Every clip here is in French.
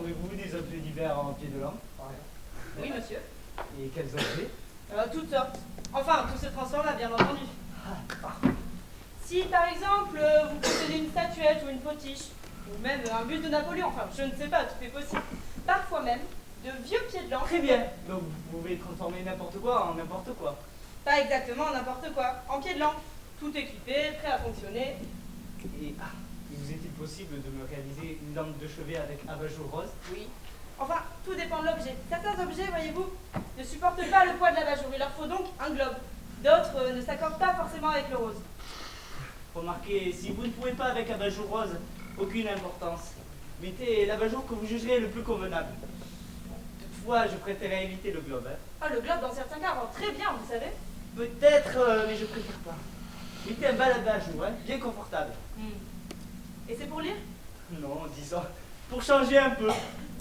transformez-vous des objets divers en pieds de lampe, par exemple? Oui, monsieur. Et quels objets? Toutes sortes. Enfin, tout se transforme, bien entendu. Ah, parfait. Si, par exemple, vous possédez une statuette ou une potiche, ou même un buste de Napoléon, enfin, je ne sais pas, tout est possible. Parfois même, de vieux pieds de lampe. Très bien. Donc vous pouvez transformer n'importe quoi en n'importe quoi. Pas exactement n'importe quoi. En pied de lampe. Tout équipé, prêt à fonctionner. Et il vous est-il possible de me réaliser une lampe de chevet avec abat-jour rose? Oui. Enfin, tout dépend de l'objet. Certains objets, voyez-vous, ne supportent pas le poids de l'abat-jour. Il leur faut donc un globe. D'autres ne s'accordent pas forcément avec le rose. Remarquez, si vous ne pouvez pas avec abat-jour rose, aucune importance. Mettez l'abat-jour que vous jugerez le plus convenable. Toutefois, je préférais éviter le globe. Hein. Ah, le globe, dans certains cas, rend très bien, vous savez. Peut-être, mais je préfère pas. Mettez un bal abat-jour, hein, bien confortable. Et c'est pour lire? Non, disons, pour changer un peu.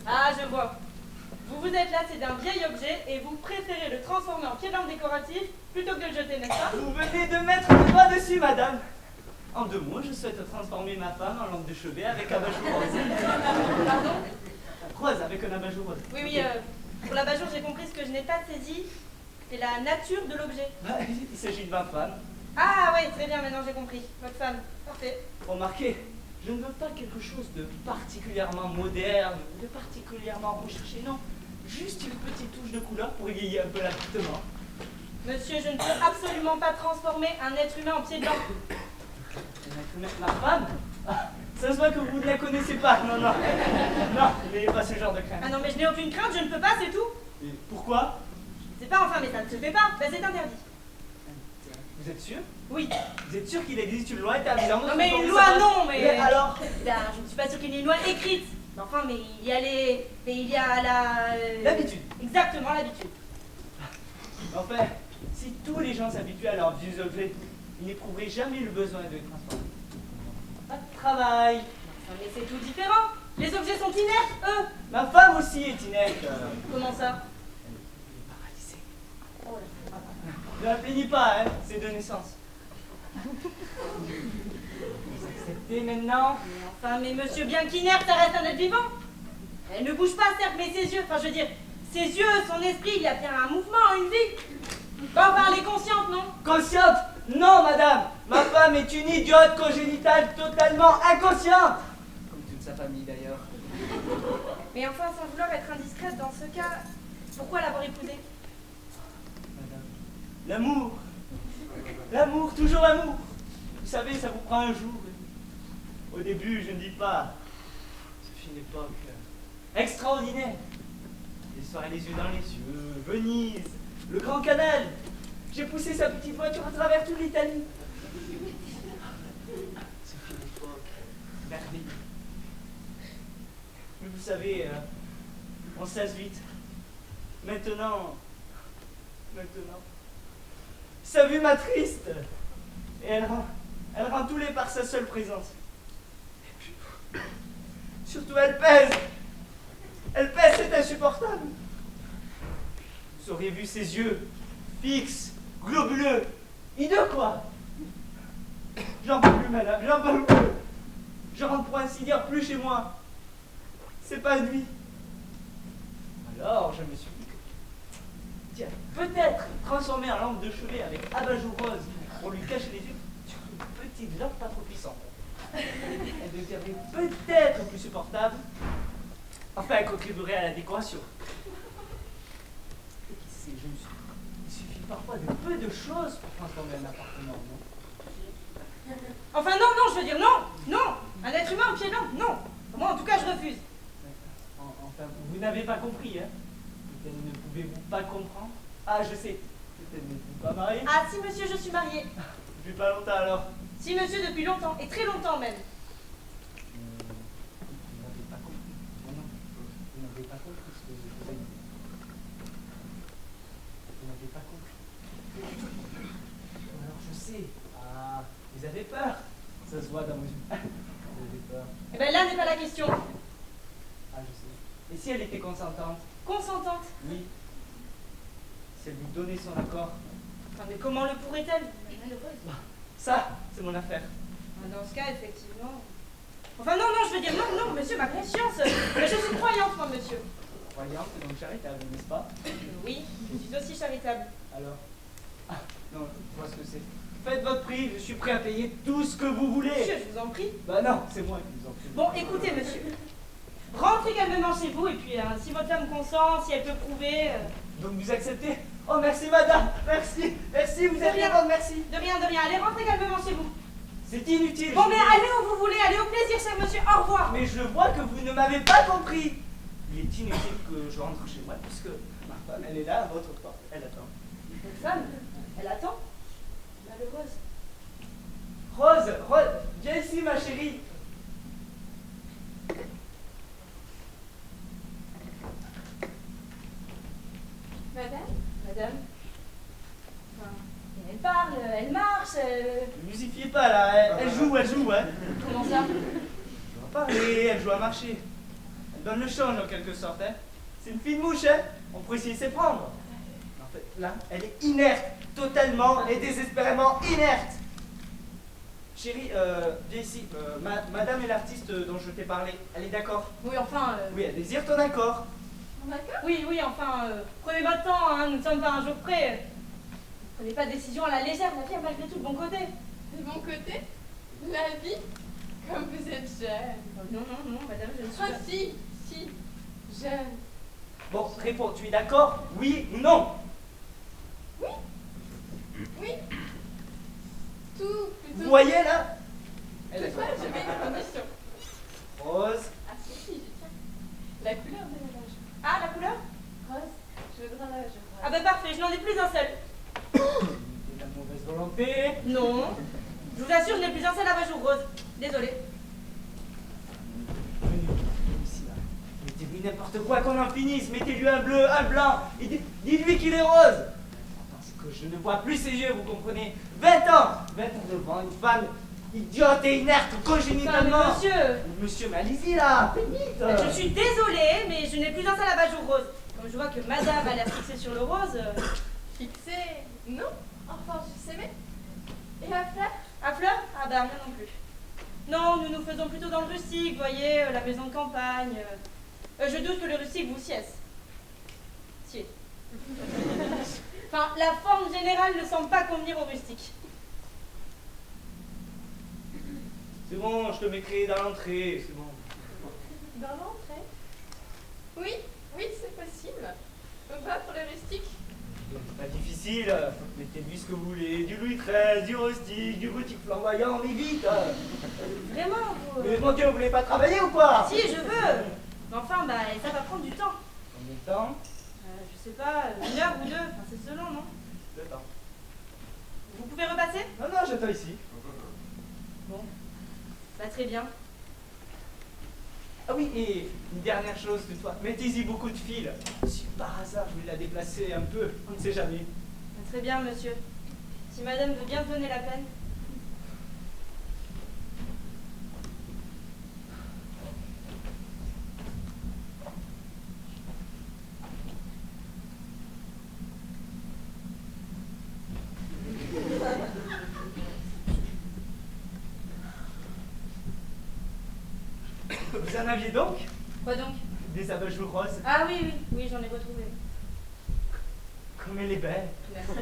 Ah, je vois. Vous vous êtes lassé d'un vieil objet et vous préférez le transformer en pied de lampe décoratif plutôt que de le jeter, n'est-ce pas? Vous venez de mettre le doigt dessus, madame. En 2 mots, je souhaite transformer ma femme en lampe de chevet avec abat-jour rose. Pardon? Rose, avec un abat-jour rose. Oui, oui, pour l'abat-jour, j'ai compris ce que je n'ai pas saisi. C'est la nature de l'objet. Il s'agit de ma femme. Ah, oui, très bien, maintenant j'ai compris. Votre femme. Parfait. Remarquez, je ne veux pas quelque chose de particulièrement moderne, de particulièrement recherché, non. Juste une petite touche de couleur pour égayer un peu l'appartement. Monsieur, je ne peux absolument pas transformer un être humain en pied de lampe. Ma femme? Ah, ça se voit que vous ne la connaissez pas. Non, non. Non, n'ayez pas ce genre de crainte. Ah non, mais je n'ai aucune crainte, je ne peux pas, c'est tout. Et pourquoi? Je ne sais pas, enfin, mais ça ne se fait pas. Ben, c'est interdit. Vous êtes sûr? Oui. Vous êtes sûr qu'il existe une loi interdisant de Non, mais transformer une loi, sa femme? non, mais... alors? Ben, je ne suis pas sûre qu'il y ait une loi écrite. Mais enfin, mais il y a les... Mais il y a la... L'habitude. Exactement, l'habitude. Enfin, si tous les gens s'habituaient à leurs vieux objets, ils n'éprouveraient jamais le besoin de les transformer. Pas de travail. Non, mais c'est tout différent. Les objets sont inertes, eux. Ma femme aussi est inerte. Comment ça? Elle est paralysée. Oh là. Ne la plaignez pas, hein, c'est de naissance. Vous acceptez maintenant? Mais enfin, mais monsieur, bien qu'inerte, ça reste un être vivant. Elle ne bouge pas, certes, mais ses yeux, enfin, je veux dire, ses yeux, son esprit, il y a bien un mouvement, une vie. Bon, enfin, elle est consciente, non? Consciente? Non, madame. Ma femme est une idiote congénitale totalement inconsciente. Comme toute sa famille, d'ailleurs. Mais enfin, sans vouloir être indiscrète dans ce cas, pourquoi l'avoir épousée? Madame, l'amour. L'amour, toujours l'amour. Vous savez, ça vous prend un jour. Au début, je ne dis pas. Ce fut une époque extraordinaire. Les soirées les yeux dans les yeux, Venise, le Grand Canal. J'ai poussé sa petite voiture à travers toute l'Italie. Ce fut une époque merveilleuse. Mais vous savez, on se lasse vite. Maintenant, sa vue m'attriste. Et elle rend tous les par sa seule présence. Et puis, surtout elle pèse. Elle pèse, c'est insupportable. Vous auriez vu ses yeux, fixes, globuleux, hideux quoi. J'en peux plus, madame, j'en peux plus. Je rentre pour ainsi dire plus chez moi. C'est pas de vie. Alors, je me suis dit que, tiens, peut-être transformer en lampe de chevet avec abat-jour rose pour lui cacher les yeux sur une petite lampe pas trop puissante. Elle deviendrait peut-être plus supportable. Enfin, elle contribuerait à la décoration. Et qui sait, je me suis dit, il suffit parfois de peu de choses pour transformer un appartement, non? Enfin, non, non, je veux dire, non, non. Un être humain au pied de lampe, non. Moi, en tout cas, je refuse. Enfin, vous n'avez pas compris, hein? Peut-être ne pouvez-vous pas comprendre? Ah, je sais. Peut-être n'êtes-vous pas marié? Ah, si, monsieur, je suis mariée. Depuis pas longtemps alors? Si, monsieur, depuis longtemps, et très longtemps même. Vous n'avez pas compris. Non, non, vous n'avez pas compris ce que je vous ai dit. Vous n'avez pas compris. Alors, je sais. Ah, vous avez peur. Ça se voit dans vos yeux. Vous avez peur. Eh bien, là n'est pas la question. Ah, je sais. Et si elle était consentante? Consentante. Oui. Si elle vous donnait son accord? Enfin, mais comment le pourrait-elle? Elle est malheureuse. Ça, c'est mon affaire. Dans ce cas, effectivement. Enfin, non, non, je veux dire, non, non, monsieur, ma conscience. Je suis croyante, moi, monsieur. Croyante, donc charitable, n'est-ce pas? Oui, je suis aussi charitable. Alors? Ah, non, je vois ce que c'est. Faites votre prix, je suis prêt à payer tout ce que vous voulez. Monsieur, je vous en prie. Bah non, c'est moi qui vous en prie. Bon, écoutez, monsieur. Rentrez calmement chez vous, et puis, si votre femme consent, si elle peut prouver... Donc vous acceptez? Oh, merci madame, merci, merci, vous êtes bien bonne, merci. De rien, de rien. Allez, rentrez calmement chez vous. C'est inutile. Bon, mais allez où vous voulez, allez au plaisir, cher monsieur. Au revoir. Mais je vois que vous ne m'avez pas compris. Il est inutile que je rentre chez moi, puisque ma femme, elle est là à votre porte. Elle attend. Votre femme, elle attend. Malheureuse. Rose, Rose, viens ici ma chérie. Madame? Madame. Enfin, elle parle, elle marche. Ne musifiez pas là, elle joue, hein. Comment ça? Elle va parler, elle joue à marcher. Elle donne le change en quelque sorte, hein. C'est une fine mouche, hein. On pourrait essayer de s'y prendre. En fait, là, elle est inerte, totalement et désespérément inerte. Chérie, viens ici. Madame est l'artiste dont je t'ai parlé. Elle est d'accord? Oui, enfin... Oui, elle désire ton accord. D'accord? Oui, oui, enfin, prenez votre temps, hein, nous ne sommes pas un jour près. Prenez pas de décision à la légère, la vie a malgré tout de bon côté. De mon côté, la vie, comme vous êtes jeune. Non, non, non, madame, je ne suis Ah pas... si, jeune. Bon, réponds, tu es d'accord? Oui ou non? Oui. Tout plutôt. Vous voyez là? Elle est Toutefois, je mets une condition. Rose. Ah si, je tiens. La couleur de la loge. Ah, la couleur? Rose, je voudrais la loge rose. Ah bah parfait, je n'en ai plus un seul. C'est de la mauvaise volonté. Non. Je vous assure, je n'ai plus un seul abat-jour rose. Désolée. Venez ici là. Mettez-lui n'importe quoi qu'on en finisse. Mettez-lui un bleu, un blanc. Et dites-lui qu'il est rose. Parce que je ne vois plus ses yeux, vous comprenez? 20 ans! 20 ans devant une femme idiote et inerte, Enfin, congénitalement. mais monsieur, Monsieur, mais allez-y là, faites vite. je suis désolée, mais je n'ai plus un seul abat-jour rose. Comme je vois que madame a l'air fixée sur le rose... Fixé? Non. Enfin, je sais mais. Et à fleur? À fleurs? Ah bah rien non plus. Non, nous nous faisons plutôt dans le rustique, voyez, la maison de campagne. Je doute que le rustique vous siesse. Sied. Enfin, la forme générale ne semble pas convenir au rustique. C'est bon, je te mettrai dans l'entrée, c'est bon. Dans l'entrée? Oui, oui, c'est possible. On va pour le rustique. C'est pas difficile, mettez-lui ce que vous voulez, du Louis XIII, du rustique, du boutique flamboyant, mais vite. Vraiment, vous... Mais mon Dieu, vous voulez pas travailler ou quoi? Si, je veux. Mais enfin, bah, ça va prendre du temps. Combien de temps? Je sais pas, 1 heure ou 2, enfin, c'est selon, non? Le temps. Vous pouvez repasser? Non, non, j'attends ici. Bon. Bah, très bien. Ah oui, et une dernière chose toutefois, mettez-y beaucoup de fils. Si par hasard je vais la déplacer un peu, on ne sait jamais. Bah, très bien, monsieur. Si madame veut bien se donner la peine. Vous en aviez donc? Quoi donc? Des abat-jours roses. Ah oui, oui, oui, j'en ai retrouvé. Comme elle est belle. Merci.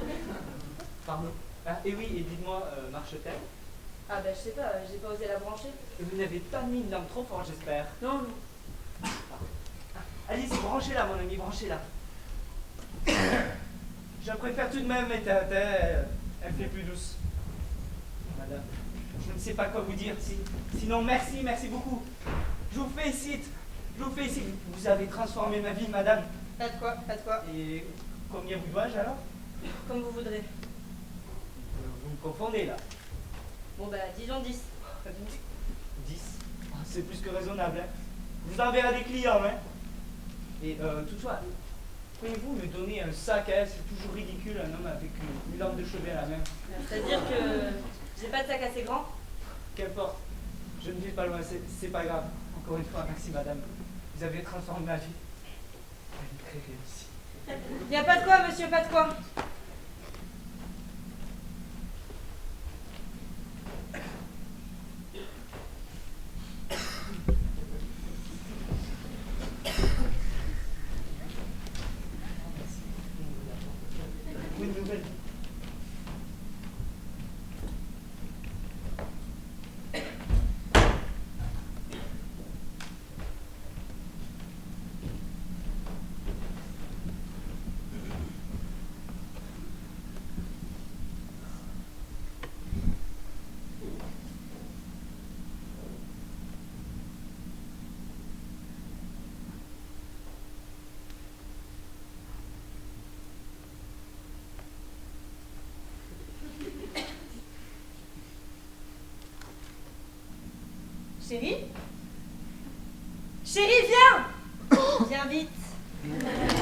Pardon. Ah, et oui, et dites-moi, marche-t-elle? Ah bah je sais pas, j'ai pas osé la brancher. Et vous n'avez pas mis une lampe trop fort, j'espère. Non, non. Ah, allez-y, branchez-la, mon ami, branchez-la. Je préfère tout de même éteinte, elle fait plus douce. Madame, je ne sais pas quoi vous dire. Sinon, merci, merci beaucoup. Je vous félicite. Je vous félicite. Vous avez transformé ma vie, madame. Pas de quoi, pas de quoi. Et combien vous dois-je alors? Comme vous voudrez. Vous me confondez là. Bon bah disons 10. 10. Ah, c'est plus que raisonnable. Hein. Vous enverrez des clients. Hein. Et toutefois, pouvez-vous me donner un sac? Hein? C'est toujours ridicule, un homme avec une lampe de chevet à la main. C'est-à-dire que j'ai pas de sac assez grand. Qu'importe. Je ne vis pas loin, c'est pas grave. Encore une fois, merci madame. Vous avez transformé ma vie. Elle est très réussie. Y a pas de quoi, monsieur, pas de quoi. nouvelle vie. Chérie? Chérie, viens! Viens vite.